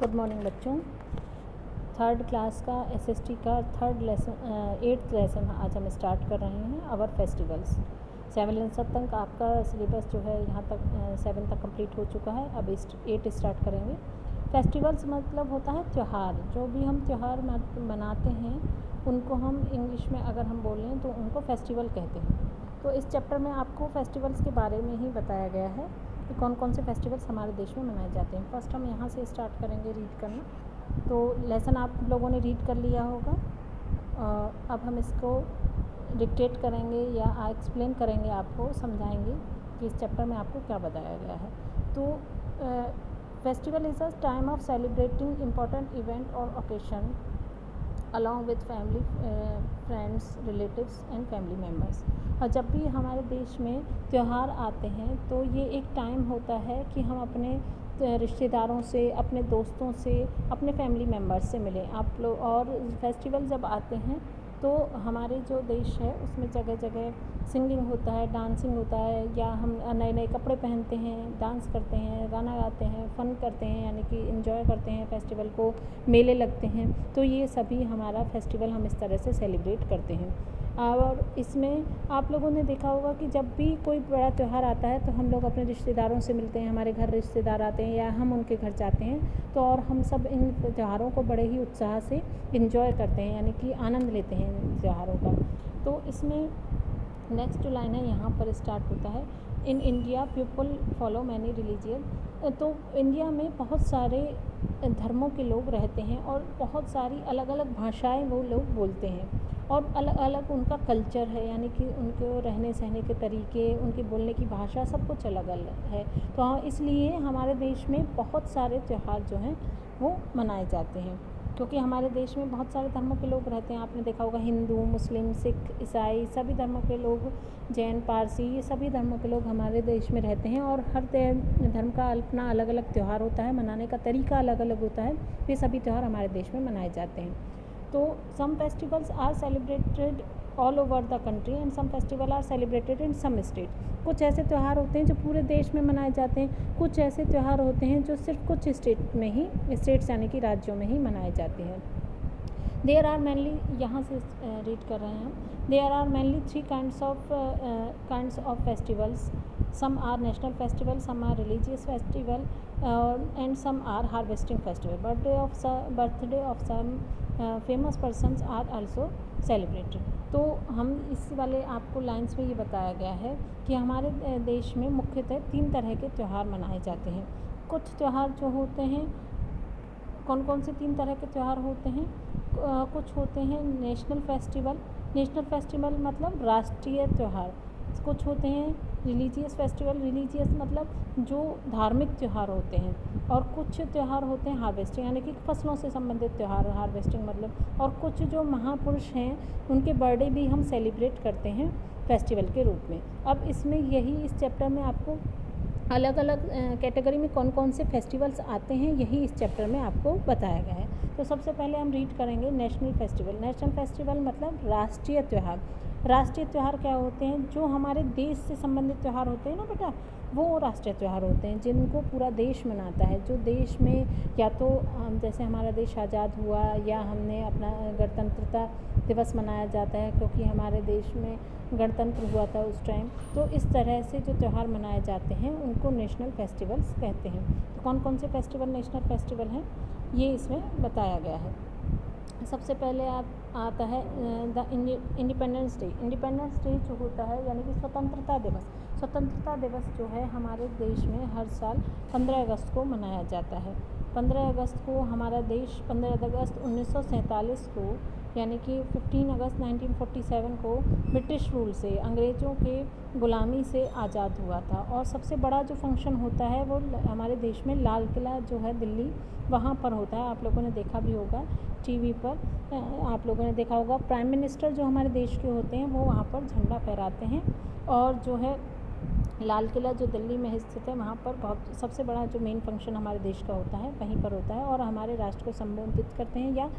Good morning बच्चों। Third class का SST का एट्थ लेसन आज हम स्टार्ट कर रहे हैं आवर फेस्टिवल्स। 7 तक आपका सिलेबस जो है यहाँ तक 7 तक कंप्लीट हो चुका है। अब 8 स्टार्ट करेंगे। फेस्टिवल्स मतलब होता है त्यौहार। जो भी हम त्यौहार मनाते हैं उनको हम इंग्लिश में अगर हम बोलें तो उनको फेस्टिवल कहते हैं। तो इस चैप्टर में आपको फेस्टिवल्स के बारे में ही बताया गया है कि कौन कौन से फेस्टिवल्स हमारे देश में मनाए जाते हैं। फर्स्ट हम यहाँ से स्टार्ट करेंगे रीड करना। तो लेसन आप लोगों ने रीड कर लिया होगा। अब हम इसको डिक्टेट करेंगे या एक्सप्लेन करेंगे, आपको समझाएंगे कि इस चैप्टर में आपको क्या बताया गया है। तो festival is a time of celebrating important event और occasion along with family, friends, relatives and family members. और जब भी हमारे देश में त्यौहार आते हैं तो ये एक टाइम होता है कि हम अपने रिश्तेदारों से, अपने दोस्तों से, अपने फैमिली मेम्बर्स से मिलें आप लोग। और फेस्टिवल जब आते हैं तो हमारे जो देश है उसमें जगह जगह सिंगिंग होता है, डांसिंग होता है, या हम नए नए कपड़े पहनते हैं, डांस करते हैं, गाना गाते हैं, फ़न करते हैं, यानी कि एंजॉय करते हैं फेस्टिवल को, मेले लगते हैं। तो ये सभी हमारा फेस्टिवल हम इस तरह से सेलिब्रेट करते हैं। और इसमें आप लोगों ने देखा होगा कि जब भी कोई बड़ा त्यौहार आता है तो हम लोग अपने रिश्तेदारों से मिलते हैं, हमारे घर रिश्तेदार आते हैं या हम उनके घर जाते हैं। तो और हम सब इन त्योहारों को बड़े ही उत्साह से एंजॉय करते हैं, यानी कि आनंद लेते हैं इन त्योहारों का। तो इसमें नेक्स्ट जो लाइन है यहाँ पर स्टार्ट होता है, in India people follow many religion. तो इंडिया में बहुत सारे धर्मों के लोग रहते हैं और बहुत सारी अलग अलग भाषाएं वो लोग बोलते हैं और अलग अलग उनका कल्चर है, यानी कि उनके रहने सहने के तरीके, उनकी बोलने की भाषा, सब कुछ अलग अलग है। तो इसलिए हमारे देश में बहुत सारे त्यौहार जो हैं वो मनाए जाते हैं, क्योंकि हमारे देश में बहुत सारे धर्मों के लोग रहते हैं। आपने देखा होगा हिंदू, मुस्लिम, सिख, ईसाई, सभी धर्मों के लोग, जैन, पारसी, ये सभी धर्मों के लोग हमारे देश में रहते हैं। और हर धर्म का अपना अलग अलग त्यौहार होता है, मनाने का तरीका अलग अलग होता है। ये सभी त्यौहार हमारे देश में मनाए जाते हैं। तो some festivals are celebrated all over the country and some festival are celebrated in some state. कुछ ऐसे त्यौहार होते हैं जो पूरे देश में मनाए जाते हैं, कुछ ऐसे त्यौहार होते हैं जो सिर्फ कुछ स्टेट में ही, स्टेट्स यानी कि राज्यों में ही मनाए जाते हैं। देयर आर मेनली, यहाँ से रीड कर रहे हैं हम, there are mainly 3 kinds of festivals. Some are national festival, some are religious festival and some are harvesting festival. Birthday of some famous persons are also celebrated. तो हम इस वाले आपको लाइन्स में ये बताया गया है कि हमारे देश में मुख्यतः 3 तरह के त्यौहार मनाए जाते हैं। कुछ त्यौहार जो होते हैं, कौन कौन से 3 तरह के त्यौहार होते हैं? कुछ होते हैं नेशनल फेस्टिवल। नेशनल फेस्टिवल मतलब राष्ट्रीय त्यौहार। कुछ होते हैं रिलीजियस फेस्टिवल। रिलीजियस मतलब जो धार्मिक त्यौहार होते हैं। और कुछ त्यौहार होते हैं हार्वेस्टिंग, यानी कि फसलों से संबंधित त्यौहार, हार्वेस्टिंग मतलब। और कुछ जो महापुरुष हैं उनके बर्थडे भी हम सेलिब्रेट करते हैं फेस्टिवल के रूप में। अब इसमें यही इस चैप्टर में आपको अलग अलग कैटेगरी में कौन कौन से फेस्टिवल्स आते हैं, यही इस चैप्टर में आपको बताया गया है। तो सबसे पहले हम रीड करेंगे नेशनल फेस्टिवल। नेशनल फेस्टिवल मतलब राष्ट्रीय त्यौहार। राष्ट्रीय त्यौहार क्या होते हैं? जो हमारे देश से संबंधित त्यौहार होते हैं ना बेटा, वो राष्ट्रीय त्यौहार होते हैं जिनको पूरा देश मनाता है। जो देश में या तो जैसे हमारा देश आज़ाद हुआ या हमने अपना गणतंत्रता दिवस मनाया जाता है क्योंकि हमारे देश में गणतंत्र हुआ था उस टाइम। तो इस तरह से जो त्यौहार मनाए जाते हैं उनको नेशनल फेस्टिवल्स कहते हैं। तो कौन कौन से फेस्टिवल नेशनल फेस्टिवल हैं ये इसमें बताया गया है। सबसे पहले आता है the independence day. Independence day जो होता है यानी कि स्वतंत्रता दिवस। स्वतंत्रता दिवस जो है हमारे देश में हर साल 15 अगस्त को मनाया जाता है। 15 अगस्त को हमारा देश 15 अगस्त 1947 को, यानी कि 15 अगस्त 1947 को ब्रिटिश रूल से, अंग्रेज़ों के ग़ुलामी से आज़ाद हुआ था। और सबसे बड़ा जो फंक्शन होता है वो हमारे देश में लाल किला जो है दिल्ली, वहाँ पर होता है। आप लोगों ने देखा भी होगा टीवी पर, आप लोगों ने देखा होगा प्राइम मिनिस्टर जो हमारे देश के होते हैं वो वहाँ पर झंडा फहराते हैं। और जो है लाल किला जो दिल्ली में स्थित है वहाँ पर बहुत सबसे बड़ा जो मेन फंक्शन हमारे देश का होता है वहीं पर होता है। और हमारे राष्ट्र को संबोधित करते हैं, या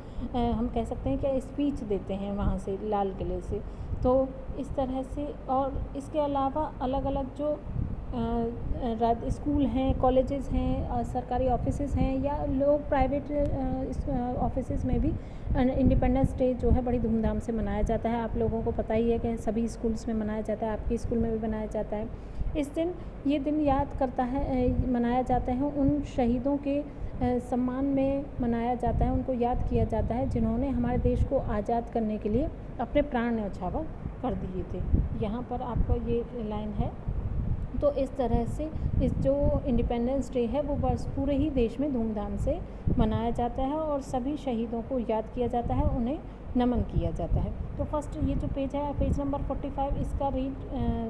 हम कह सकते हैं कि स्पीच देते हैं वहाँ से, लाल किले से। तो इस तरह से, और इसके अलावा अलग अलग जो स्कूल हैं, कॉलेजेस हैं, सरकारी ऑफिसेज़ हैं, या लोग प्राइवेट ऑफिसेज़ में भी इंडिपेंडेंस डे जो है बड़ी धूमधाम से मनाया जाता है। आप लोगों को पता ही है कि सभी स्कूल्स में मनाया जाता है, आपके स्कूल में भी मनाया जाता है। इस दिन ये दिन याद करता है मनाया जाता है उन शहीदों के सम्मान में मनाया जाता है, उनको याद किया जाता है जिन्होंने हमारे देश को आज़ाद करने के लिए अपने प्राण न्यौछावर कर दिए थे। यहाँ पर आपका ये लाइन है। तो इस तरह से इस जो इंडिपेंडेंस डे है वो बस पूरे ही देश में धूमधाम से मनाया जाता है और सभी शहीदों को याद किया जाता है, उन्हें नमन किया जाता है। तो फर्स्ट ये जो पेज है, पेज नंबर 45, इसका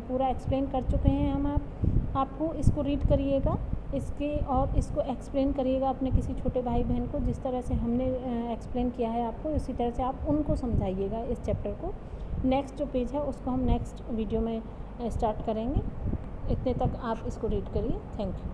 पूरा एक्सप्लेन कर चुके हैं हम। आपको इसको रीड करिएगा इसके और इसको एक्सप्लेन करिएगा अपने किसी छोटे भाई बहन को, जिस तरह से हमने एक्सप्लेन किया है आपको, इसी तरह से आप उनको समझाइएगा इस चैप्टर को। नेक्स्ट जो पेज है उसको हम नेक्स्ट वीडियो में स्टार्ट करेंगे। इतने तक आप इसको रीड करिए। Thank you.